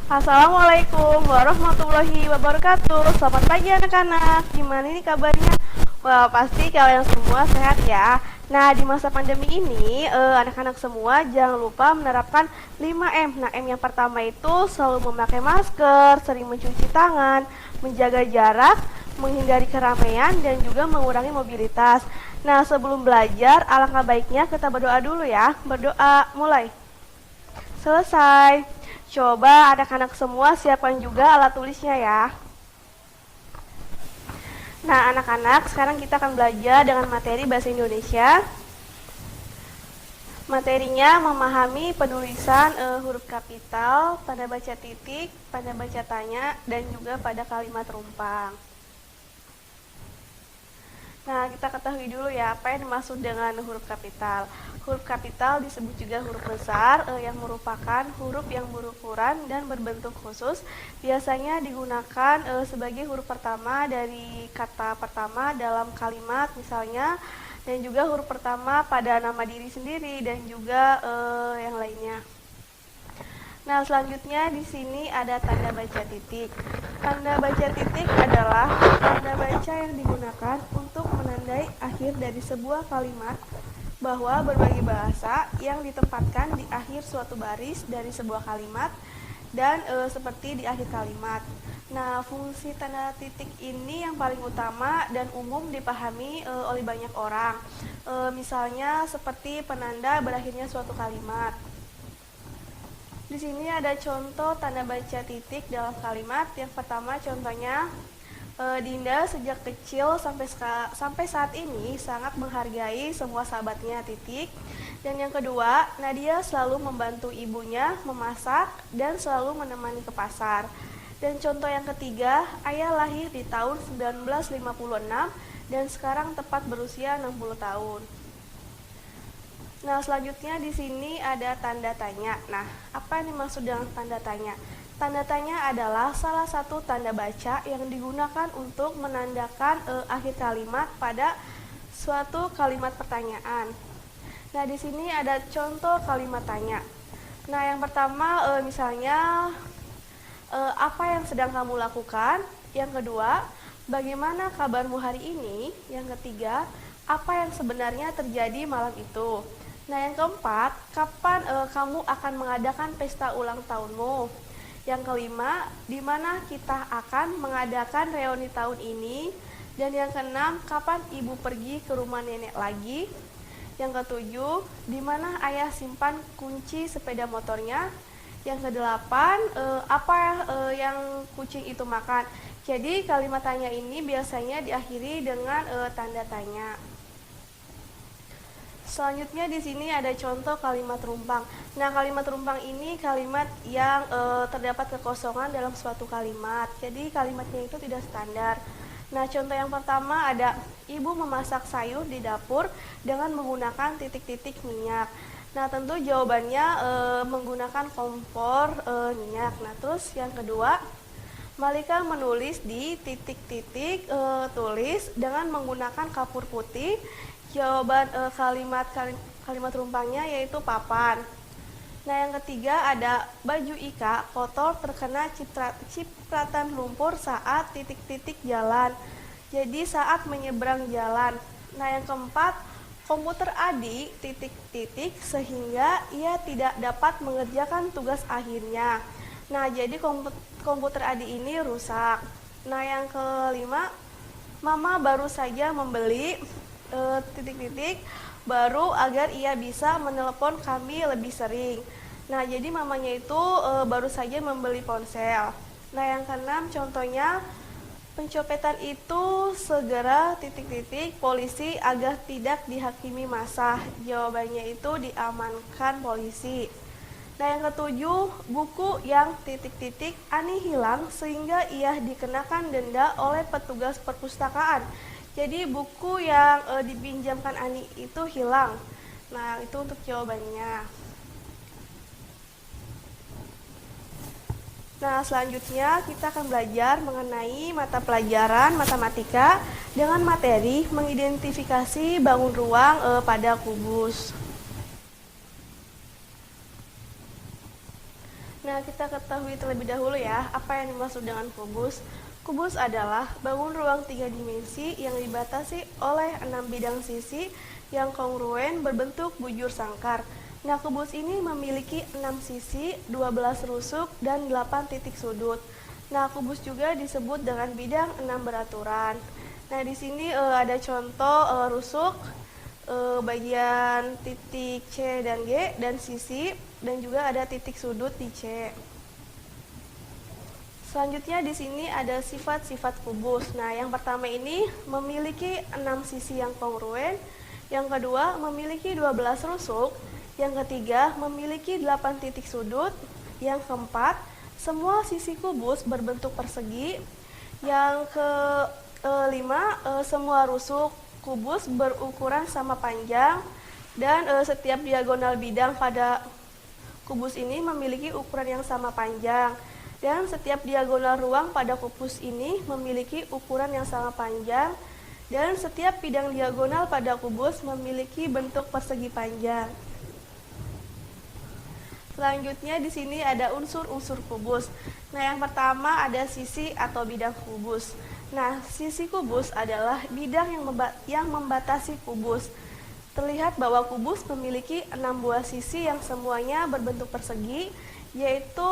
Assalamualaikum warahmatullahi wabarakatuh. Selamat pagi anak-anak. Gimana nih kabarnya? Wah, pasti kalian semua sehat ya. Nah, di masa pandemi ini, anak-anak semua jangan lupa menerapkan 5M. Nah, M yang pertama itu selalu memakai masker, sering mencuci tangan, menjaga jarak, menghindari keramaian, dan juga mengurangi mobilitas. Nah, sebelum belajar, alangkah baiknya kita berdoa dulu ya. Berdoa, mulai. Selesai. Coba anak-anak semua siapkan juga alat tulisnya ya. Nah, anak-anak, sekarang kita akan belajar dengan materi bahasa Indonesia. Materinya memahami penulisan huruf kapital, tanda baca titik, tanda baca tanya, dan juga pada kalimat rumpang. Nah, kita ketahui dulu ya apa yang dimaksud dengan huruf kapital. Huruf kapital disebut juga huruf besar yang merupakan huruf yang berukuran dan berbentuk khusus. Biasanya digunakan sebagai huruf pertama dari kata pertama dalam kalimat misalnya, dan juga huruf pertama pada nama diri sendiri dan juga yang lainnya. Nah, selanjutnya di sini ada tanda baca titik. Tanda baca titik adalah tanda baca yang digunakan untuk menandai akhir dari sebuah kalimat bahwa berbagai bahasa yang ditempatkan di akhir suatu baris dari sebuah kalimat dan seperti di akhir kalimat. Nah, fungsi tanda titik ini yang paling utama dan umum dipahami oleh banyak orang. Misalnya seperti penanda berakhirnya suatu kalimat. Di sini ada contoh tanda baca titik dalam kalimat. Yang pertama contohnya, Dinda sejak kecil sampai saat ini sangat menghargai semua sahabatnya titik. Dan yang kedua, Nadia selalu membantu ibunya memasak dan selalu menemani ke pasar. Dan contoh yang ketiga, ayah lahir di tahun 1956 dan sekarang tepat berusia 60 tahun. Nah, selanjutnya di sini ada tanda tanya. Nah, apa yang dimaksud dengan tanda tanya? Tanda tanya adalah salah satu tanda baca yang digunakan untuk menandakan akhir kalimat pada suatu kalimat pertanyaan. Nah, di sini ada contoh kalimat tanya. Nah, yang pertama misalnya apa yang sedang kamu lakukan? Yang kedua, bagaimana kabarmu hari ini? Yang ketiga, apa yang sebenarnya terjadi malam itu? Nah, yang keempat, kapan kamu akan mengadakan pesta ulang tahunmu? Yang kelima, di mana kita akan mengadakan reuni tahun ini? Dan yang keenam, kapan ibu pergi ke rumah nenek lagi? Yang ketujuh, di mana ayah simpan kunci sepeda motornya? Yang kedelapan, apa yang kucing itu makan? Jadi kalimat tanya ini biasanya diakhiri dengan tanda tanya. Selanjutnya di sini ada contoh kalimat rumpang. Nah, kalimat rumpang ini kalimat yang terdapat kekosongan dalam suatu kalimat. Jadi kalimatnya itu tidak standar. Nah, contoh yang pertama ada ibu memasak sayur di dapur dengan menggunakan titik-titik minyak. Nah, tentu jawabannya menggunakan kompor minyak. Nah, terus yang kedua, Malika menulis di titik-titik tulis dengan menggunakan kapur putih. Jawaban kalimat rumpangnya yaitu papan. Nah, yang ketiga ada baju Ika kotor terkena cipratan lumpur saat titik-titik jalan. Jadi saat menyeberang jalan. Nah, yang keempat, komputer Adi titik-titik sehingga ia tidak dapat mengerjakan tugas akhirnya. Nah, jadi komputer Adi ini rusak. Nah, yang kelima, Mama baru saja membeli titik-titik baru agar ia bisa menelepon kami lebih sering. Nah, jadi mamanya itu baru saja membeli ponsel. Nah, yang keenam contohnya, pencopetan itu segera titik-titik polisi agar tidak dihakimi massa. Jawabannya itu diamankan polisi. Nah, yang ketujuh, buku yang titik-titik Ani hilang sehingga ia dikenakan denda oleh petugas perpustakaan. Jadi buku yang dipinjamkan Ani itu hilang. Nah, itu untuk jawabannya. Nah, selanjutnya kita akan belajar mengenai mata pelajaran matematika dengan materi mengidentifikasi bangun ruang pada kubus. Nah, kita ketahui terlebih dahulu ya, apa yang dimaksud dengan kubus. Kubus adalah bangun ruang 3 dimensi yang dibatasi oleh 6 bidang sisi yang kongruen berbentuk bujur sangkar. Nah, kubus ini memiliki 6 sisi, 12 rusuk, dan 8 titik sudut. Nah, kubus juga disebut dengan bidang 6 beraturan. Nah, di sini ada contoh rusuk, bagian titik C dan G dan sisi, dan juga ada titik sudut di C. Selanjutnya di sini ada sifat-sifat kubus. Nah, yang pertama ini memiliki 6 sisi yang kongruen, yang kedua memiliki 12 rusuk, yang ketiga memiliki 8 titik sudut, yang keempat semua sisi kubus berbentuk persegi, yang kelima semua rusuk kubus berukuran sama panjang, dan setiap diagonal bidang pada kubus ini memiliki ukuran yang sama panjang, dan setiap diagonal ruang pada kubus ini memiliki ukuran yang sama panjang, dan setiap bidang diagonal pada kubus memiliki bentuk persegi panjang. Selanjutnya di sini ada unsur-unsur kubus. Nah, yang pertama ada sisi atau bidang kubus. Nah, sisi kubus adalah bidang yang membatasi kubus. Terlihat bahwa kubus memiliki 6 buah sisi yang semuanya berbentuk persegi, yaitu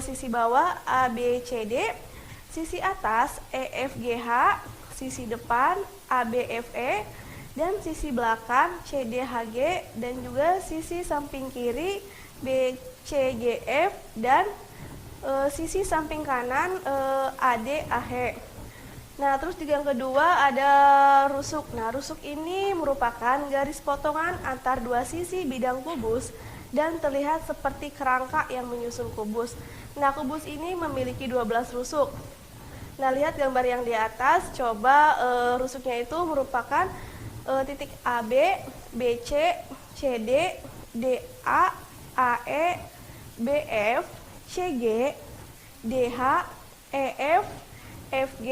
sisi bawah ABCD, sisi atas EFGH, sisi depan ABFE, dan sisi belakang CDHG, dan juga sisi samping kiri BCGF, dan sisi samping kanan ADAH. Nah, terus juga yang kedua ada rusuk. Nah, rusuk ini merupakan garis potongan antar dua sisi bidang kubus dan terlihat seperti kerangka yang menyusun kubus. Nah, kubus ini memiliki 12 rusuk. Nah, lihat gambar yang di atas, coba rusuknya itu merupakan titik AB, BC, CD, DA, AE, BF, CG, DH, EF, FG,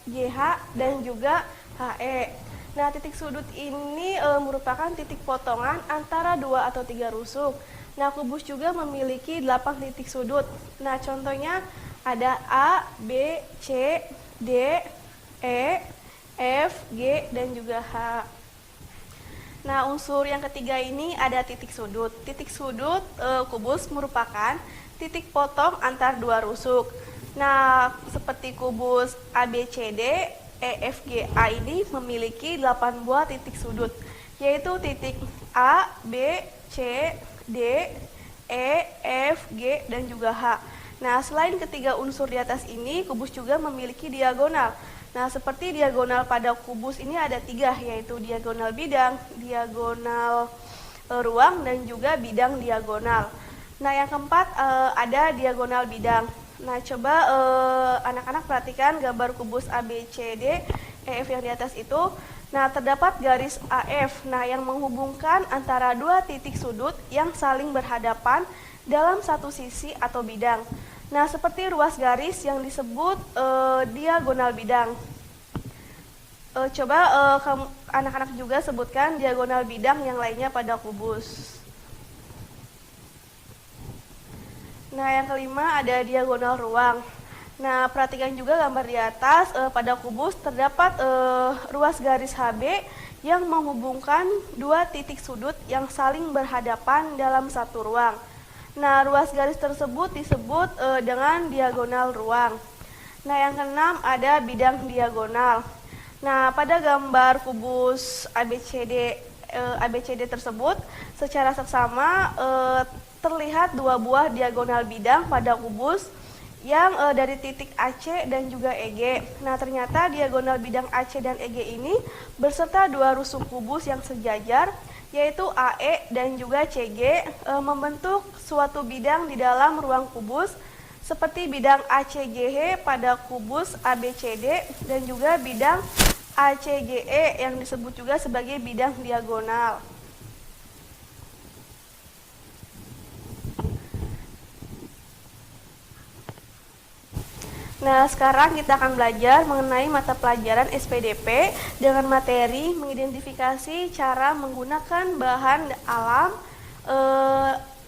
GH, dan juga HE. Nah, titik sudut ini merupakan titik potongan antara 2 atau 3 rusuk. Nah, kubus juga memiliki 8 titik sudut. Nah, contohnya ada A, B, C, D, E, F, G, dan juga H. Nah, unsur yang ketiga ini ada titik sudut. Titik sudut kubus merupakan titik potong antar 2 rusuk. Nah, seperti kubus ABCD, EFGA ini memiliki 8 buah titik sudut, yaitu titik A, B, C, D, E, F, G, dan juga H. Nah, selain ketiga unsur di atas ini, kubus juga memiliki diagonal. Nah, seperti diagonal pada kubus ini ada 3, yaitu diagonal bidang, diagonal ruang, dan juga bidang diagonal. Nah, yang keempat ada diagonal bidang. Nah, coba anak-anak perhatikan gambar kubus ABCD, EF yang di atas itu. Nah, terdapat garis AF, nah yang menghubungkan antara 2 titik sudut yang saling berhadapan dalam satu sisi atau bidang. Nah, seperti ruas garis yang disebut diagonal bidang. Coba anak-anak juga sebutkan diagonal bidang yang lainnya pada kubus. Nah, yang kelima ada diagonal ruang. Nah, perhatikan juga gambar di atas, pada kubus terdapat ruas garis HB yang menghubungkan 2 titik sudut yang saling berhadapan dalam satu ruang. Nah, ruas garis tersebut disebut dengan diagonal ruang. Nah, yang keenam ada bidang diagonal. Nah, pada gambar kubus ABCD tersebut secara seksama terlihat 2 buah diagonal bidang pada kubus yang dari titik AC dan juga EG. Nah, ternyata diagonal bidang AC dan EG ini berserta 2 rusuk kubus yang sejajar, yaitu AE dan juga CG, membentuk suatu bidang di dalam ruang kubus, seperti bidang ACGH pada kubus ABCD dan juga bidang ACGE yang disebut juga sebagai bidang diagonal. Nah, sekarang kita akan belajar mengenai mata pelajaran SPDP dengan materi mengidentifikasi cara menggunakan bahan alam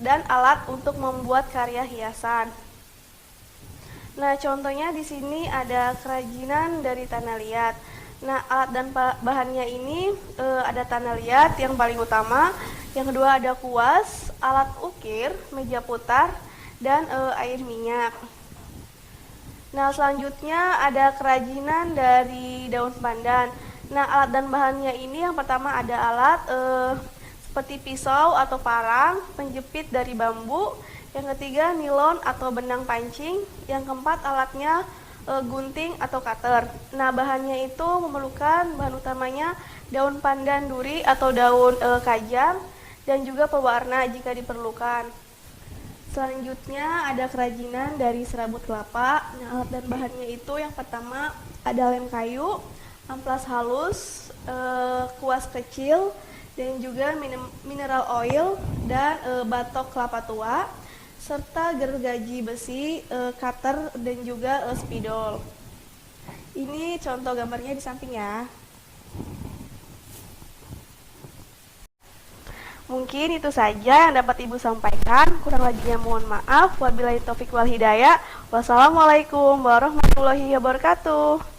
dan alat untuk membuat karya hiasan. Nah, contohnya di sini ada kerajinan dari tanah liat. Nah, alat dan bahannya ini ada tanah liat yang paling utama, yang kedua ada kuas, alat ukir, meja putar, dan air minyak. Nah, selanjutnya ada kerajinan dari daun pandan. Nah, alat dan bahannya ini yang pertama ada alat seperti pisau atau parang, penjepit dari bambu, yang ketiga nilon atau benang pancing, yang keempat alatnya gunting atau cutter. Nah, bahannya itu memerlukan bahan utamanya daun pandan duri atau daun kajang dan juga pewarna jika diperlukan. Selanjutnya ada kerajinan dari serabut kelapa. Nah, alat dan bahannya itu yang pertama ada lem kayu, amplas halus, kuas kecil, dan juga mineral oil dan batok kelapa tua, serta gergaji besi, cutter, dan juga spidol. Ini contoh gambarnya di samping ya. Mungkin itu saja yang dapat Ibu sampaikan. Kurang lebihnya mohon maaf. Wabillahi taufik wal hidayah. Wassalamualaikum warahmatullahi wabarakatuh.